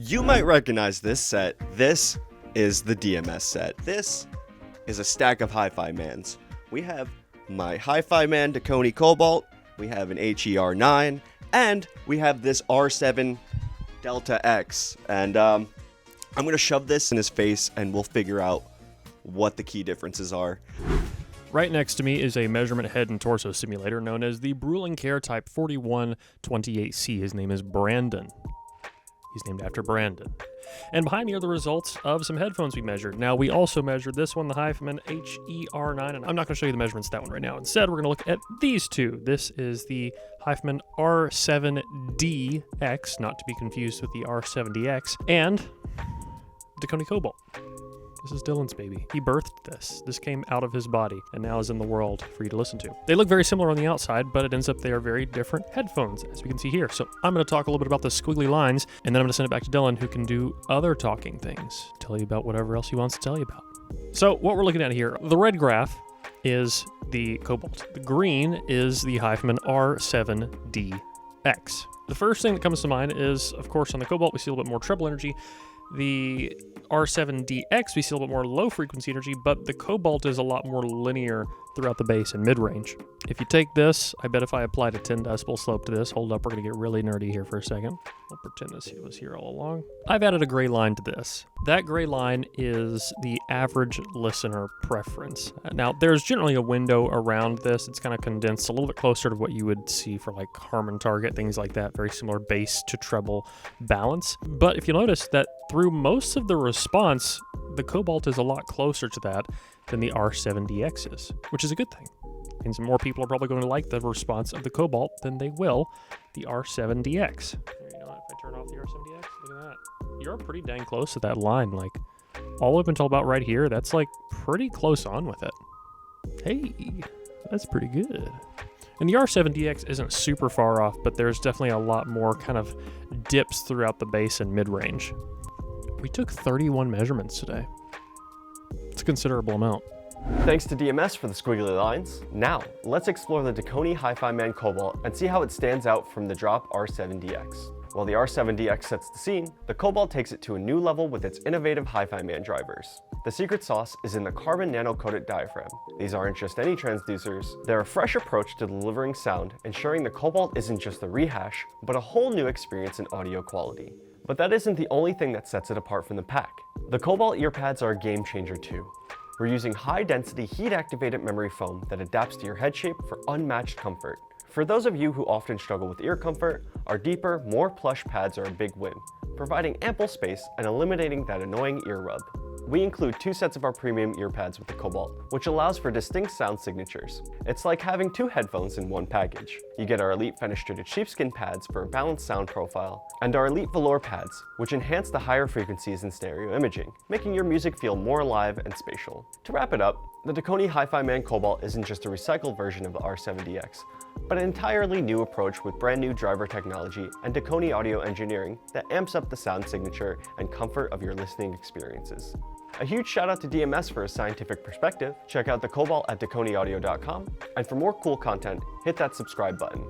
You might recognize this set. This is the DMS set. This is a stack of hi-fi mans. We have my hi-fi man Dekoni Cobalt, we have an HER9, and we have this R7 Delta X. And I'm going to shove this in his face and we'll figure out what the key differences are. Right next to me is a measurement head and torso simulator known as the Brüel & Kjær Type 4128C. His name is Brandon. He's named after Brandon. And behind me are the results of some headphones we measured. Now, we also measured this one, the Hifiman HER9, and I'm not going to show you the measurements of that one right now. Instead, we're going to look at these two. This is the Hifiman R7DX, not to be confused with the R7DX, and Dekoni Cobalt. This is Dylan's baby. He birthed this. This came out of his body and now is in the world for you to listen to. They look very similar on the outside, but it ends up they are very different headphones, as we can see here. So I'm going to talk a little bit about the squiggly lines, and then I'm going to send it back to Dylan, who can do other talking things, tell you about whatever else he wants to tell you about. So what we're looking at here, the red graph is the Cobalt. The green is the Hifiman R7DX. The first thing that comes to mind is, of course, on the Cobalt, we see a little bit more treble energy. The R7DX, we see a little bit more low frequency energy, but the Cobalt is a lot more linear throughout the bass and mid-range. If you take this, I bet if I applied a 10 decibel slope to this, hold up, we're going to get really nerdy here for a second. I'll pretend this was here all along. I've added a gray line to this. That gray line is the average listener preference. Now, there's generally a window around this. It's kind of condensed a little bit closer to what you would see for like Harman target, things like that, very similar bass to treble balance. But if you notice that through most of the response, the Cobalt is a lot closer to that than the R7DX is, which is a good thing. It means more people are probably going to like the response of the Cobalt than they will the R7DX. You know what, if I turn off the R7DX, look at that. You're pretty dang close to that line. Like, all up until about right here, that's like pretty close on with it. Hey, that's pretty good. And the R7DX isn't super far off, but there's definitely a lot more kind of dips throughout the bass and mid-range. We took 31 measurements today. It's a considerable amount. Thanks to DMS for the squiggly lines. Now, let's explore the Dekoni Hifiman Cobalt and see how it stands out from the Drop R7DX. While the R7DX sets the scene, the Cobalt takes it to a new level with its innovative Hifiman drivers. The secret sauce is in the carbon nano-coated diaphragm. These aren't just any transducers, they're a fresh approach to delivering sound, ensuring the Cobalt isn't just a rehash, but a whole new experience in audio quality. But that isn't the only thing that sets it apart from the pack. The Cobalt earpads are a game changer too. We're using high-density heat-activated memory foam that adapts to your head shape for unmatched comfort. For those of you who often struggle with ear comfort, our deeper, more plush pads are a big win, providing ample space and eliminating that annoying ear rub. We include 2 sets of our premium earpads with the Cobalt, which allows for distinct sound signatures. It's like having 2 headphones in one package. You get our Elite fenestrated sheepskin pads for a balanced sound profile, and our Elite velour pads, which enhance the higher frequencies in stereo imaging, making your music feel more alive and spatial. To wrap it up, the Dekoni Hifiman Cobalt isn't just a recycled version of the R7DX, but an entirely new approach with brand new driver technology and Dekoni audio engineering that amps up the sound signature and comfort of your listening experiences. A huge shout out to DMS for a scientific perspective. Check out the Cobalt at DekoniAudio.com, and for more cool content, hit that subscribe button.